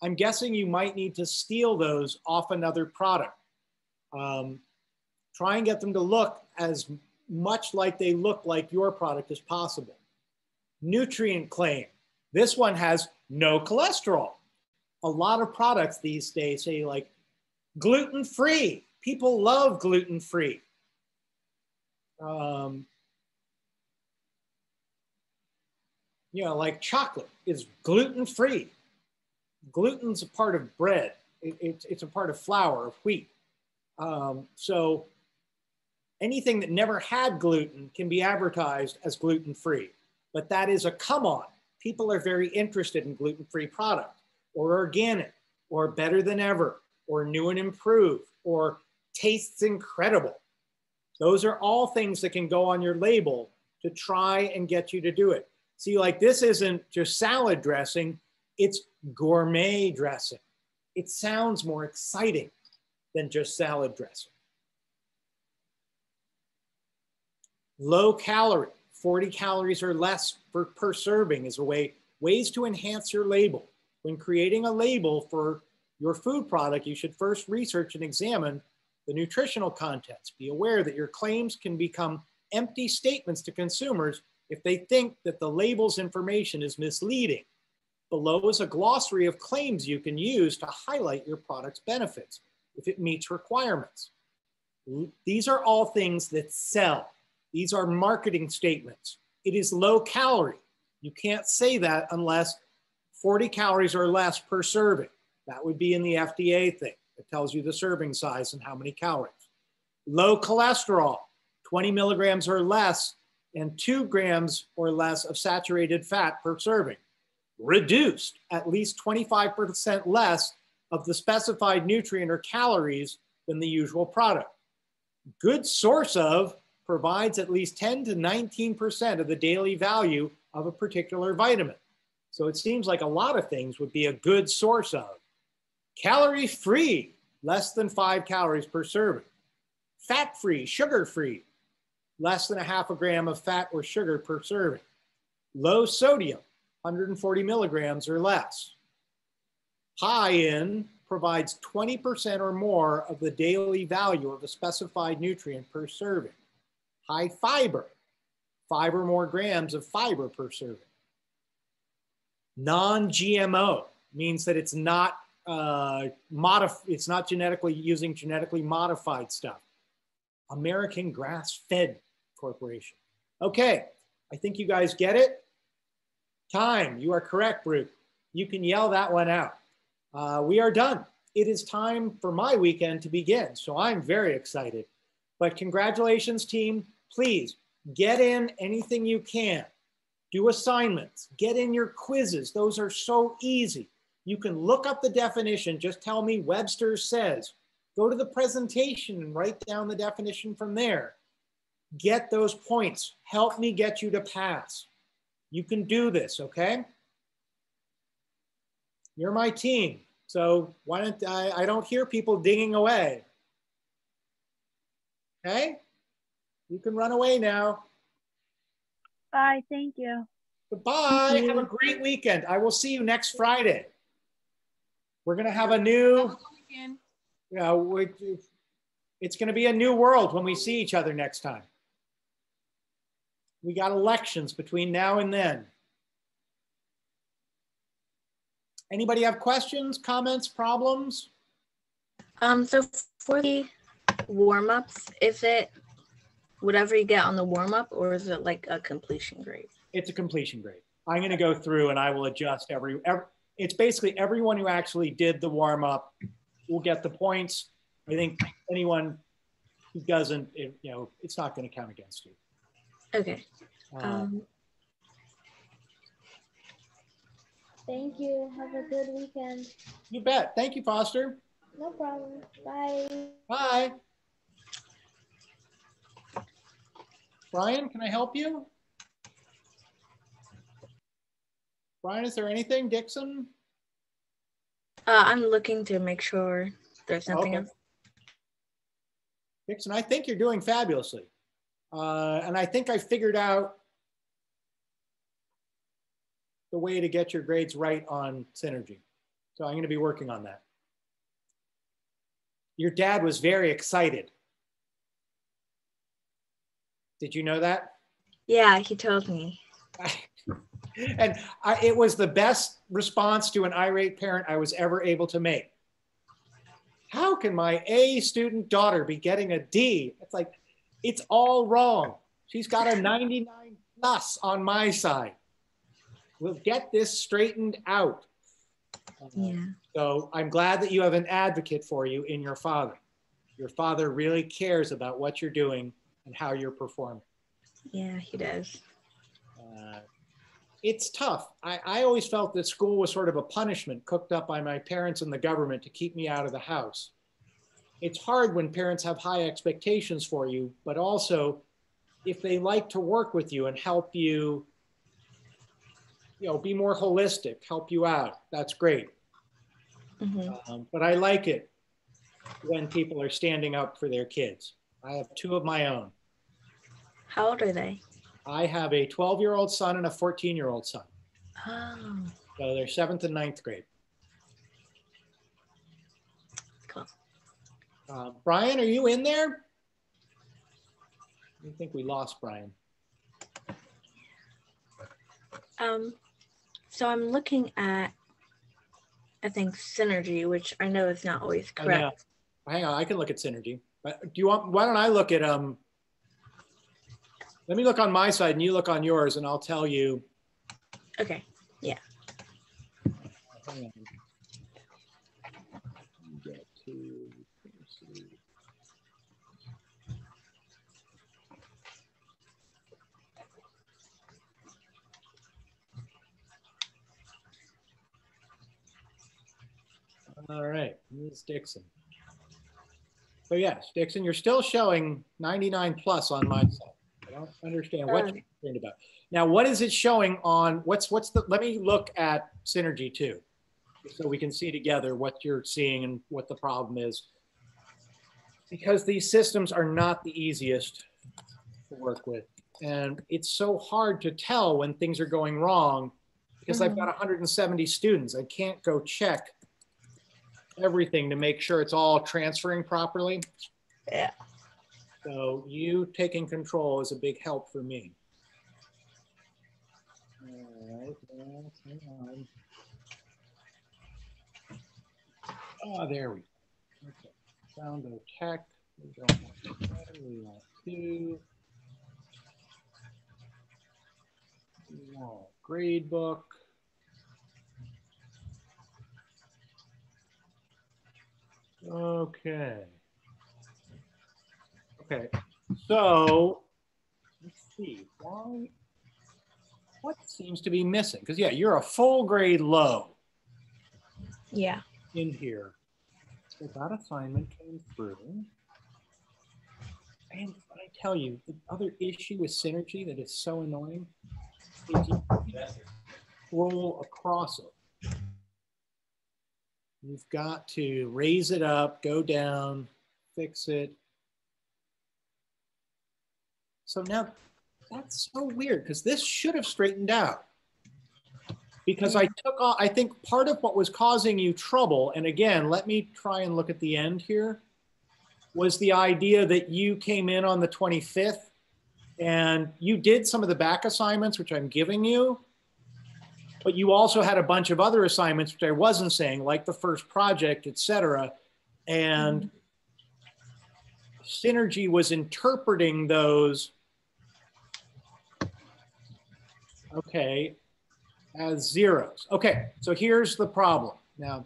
I'm guessing you might need to steal those off another product. Try and get them to look as much like they look like your product as possible. Nutrient claim. This one has no cholesterol. A lot of products these days say like gluten-free. People love gluten-free. You know, like chocolate is gluten-free. Gluten's a part of bread. It's a part of flour, of wheat. So anything that never had gluten can be advertised as gluten-free, but that is a come on. People are very interested in gluten-free products or organic or better than ever or new and improved or tastes incredible. Those are all things that can go on your label to try and get you to do it. See, like this isn't just salad dressing, it's gourmet dressing. It sounds more exciting than just salad dressing. Low calorie, 40 calories or less per serving is ways to enhance your label. When creating a label for your food product, you should first research and examine the nutritional contents. Be aware that your claims can become empty statements to consumers if they think that the label's information is misleading. Below is a glossary of claims you can use to highlight your product's benefits if it meets requirements. These are all things that sell. These are marketing statements. it is low calorie. You can't say that unless 40 calories or less per serving. That would be in the FDA thing. It tells you the serving size and how many calories. Low cholesterol, 20 milligrams or less, and 2 grams or less of saturated fat per serving. Reduced, at least 25% less of the specified nutrient or calories than the usual product. Good source of provides at least 10 to 19% of the daily value of a particular vitamin. So it seems like a lot of things would be a good source of. Calorie-free, less than 5 calories per serving. Fat-free, sugar-free, less than a half a gram of fat or sugar per serving. Low sodium, 140 milligrams or less. High in provides 20% or more of the daily value of a specified nutrient per serving. High fiber, 5 or more grams of fiber per serving. Non-GMO means that it's not genetically using genetically modified stuff. American Grass-Fed Corporation. Okay, I think you guys get it. Time, you are correct, Brute. You can yell that one out. We are done. It is time for my weekend to begin, so I'm very excited. But congratulations, team. Please get in anything you can. Do assignments, get in your quizzes. Those are so easy. You can look up the definition, just tell me Webster says. Go to the presentation and write down the definition from there. Get those points. Help me get you to pass. You can do this, okay? You're my team. So why don't I don't hear people dinging away. Okay? You can run away now. Bye, thank you. Goodbye. Thank you. Have a great weekend. I will see you next Friday. We're going to have a new, it's going to be a new world when we see each other next time. We got elections between now and then. Anybody have questions, comments, problems? So for the warm-ups, is it whatever you get on the warm-up, or is it like a completion grade? It's a completion grade. I'm going to go through and I will adjust every it's basically everyone who actually did the warm-up will get the points. I think anyone who doesn't, it's not going to count against you. Okay. Thank you. Have a good weekend. You bet. Thank you, Foster. No problem. Bye. Bye. Brian, can I help you? Brian, is there anything? Dixon? I'm looking to make sure there's nothing else. Dixon, I think you're doing fabulously. And I think I figured out the way to get your grades right on Synergy. So I'm going to be working on that. Your dad was very excited. Did you know that? Yeah, he told me. And it was the best response to an irate parent I was ever able to make. How can my A student daughter be getting a D? It's like, it's all wrong. She's got a 99 plus on my side. We'll get this straightened out. Yeah. So I'm glad that you have an advocate for you in your father. Your father really cares about what you're doing and how you're performing. Yeah, he does. It's tough. I always felt that school was sort of a punishment cooked up by my parents and the government to keep me out of the house. It's hard when parents have high expectations for you, but also if they like to work with you and help you, be more holistic, help you out, that's great. Mm-hmm. But I like it when people are standing up for their kids. I have 2 of my own. How old are they? I have a 12-year-old son and a 14-year-old son. Oh. So they're 7th and 9th grade. Cool. Brian, are you in there? I think we lost Brian. So I'm looking at, I think, Synergy, which I know is not always correct. Hang on, I can look at Synergy. But why don't I look at Let me look on my side and you look on yours and I'll tell you. Okay. Yeah. Hang on. Get to, see. All right, Ms. Dixon. So yes, Dixon, you're still showing 99 plus on my side. I don't understand what you're concerned about. Now, what is it showing on, what's the, let me look at Synergy too, so we can see together what you're seeing and what the problem is. Because these systems are not the easiest to work with. And it's so hard to tell when things are going wrong because I've got 170 students. I can't go check everything to make sure it's all transferring properly. Yeah. So you taking control is a big help for me. All right, well, hang on. Oh, there we go. Okay, sound of tech. We don't want that. We want two. We want grade book. Okay. Okay, so let's see, why, what seems to be missing? Because yeah, you're a full grade low. Yeah. In here. So that assignment came through. And I tell you, the other issue with Synergy that is so annoying is you scroll across it. You've got to raise it up, go down, fix it. So now that's so weird because this should have straightened out. Because I took off, I think part of what was causing you trouble, and again, let me try and look at the end here, was the idea that you came in on the 25th and you did some of the back assignments, which I'm giving you, but you also had a bunch of other assignments, which I wasn't saying, like the first project, et cetera. And Synergy was interpreting those, okay, as zeros. Okay, so here's the problem. Now,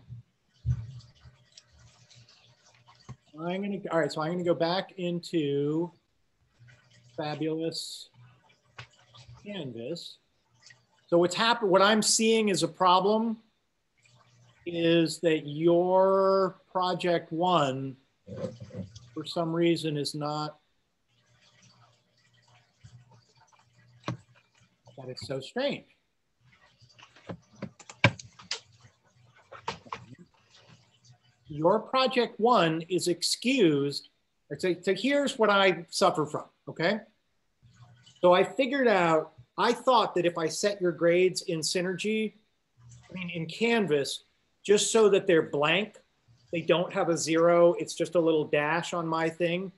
all right, so I'm gonna go back into Fabulous Canvas. So what's happened, what I'm seeing as a problem is that your project one, for some reason, is not, that is so strange. Your project one is excused. So here's what I suffer from, okay? So I figured out, I thought that if I set your grades in Synergy, I mean in Canvas, just so that they're blank, they don't have a zero, it's just a little dash on my thing,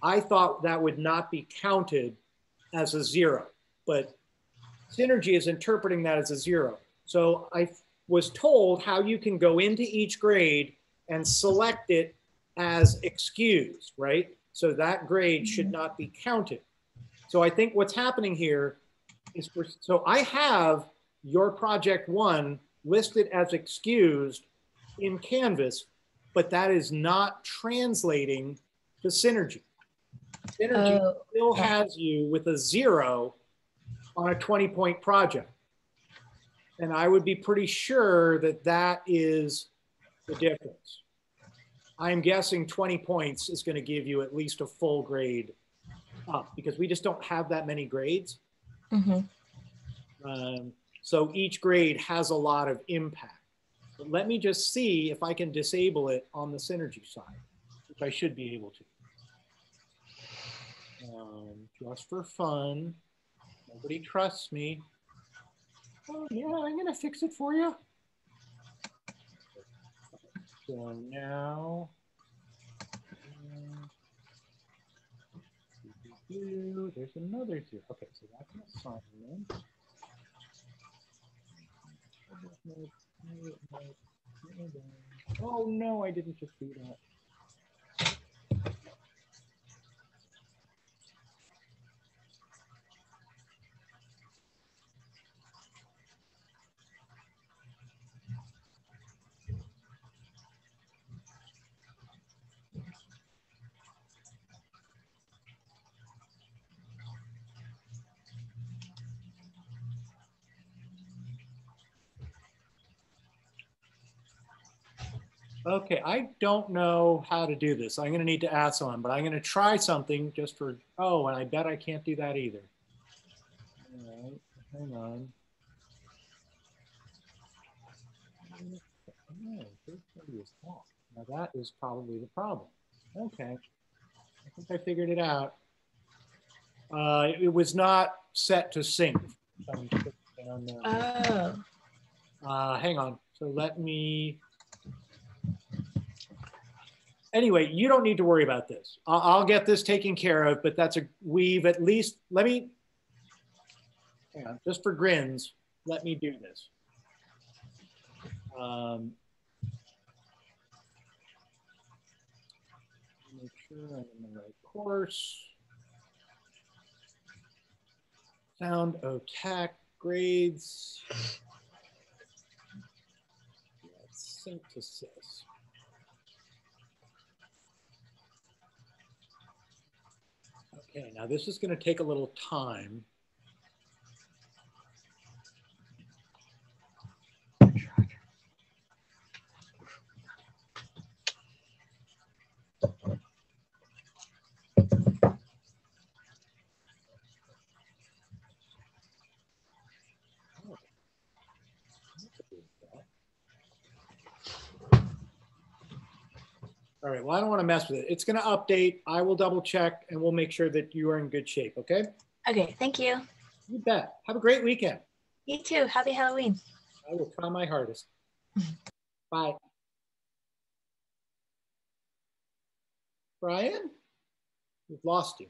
I thought that would not be counted as a zero, but Synergy is interpreting that as a zero. So I was told how you can go into each grade and select it as excused, right? So that grade should not be counted. So I think what's happening here is, so I have your project one listed as excused in Canvas, but that is not translating to Synergy. Synergy still has you with a zero on a 20-point project. And I would be pretty sure that that is the difference. I'm guessing 20 points is going to give you at least a full grade up because we just don't have that many grades. So each grade has a lot of impact. But let me just see if I can disable it on the Synergy side, which I should be able to. Just for fun. Nobody trusts me. Oh yeah, I'm going to fix it for you. So now, there's another zero. Okay, so that's an assignment. Oh no, I didn't just do that. Okay, I don't know how to do this. I'm going to need to ask someone, but I'm going to try something just for, oh, and I bet I can't do that either. All right, hang on. Oh, 30 is off. Now that is probably the problem. Okay, I think I figured it out. It was not set to sync. Oh. Hang on. So let me. Anyway, you don't need to worry about this. I'll get this taken care of, but we've at least, let me, hang on, just for grins, let me do this. Make sure I'm in the right course. Sound OTAC grades. Synthesis. Okay, now this is going to take a little time. All right, well, I don't want to mess with it. It's going to update. I will double check and we'll make sure that you are in good shape, okay? Okay, thank you. You bet. Have a great weekend. You too. Happy Halloween. I will try my hardest. Bye. Brian, we've lost you.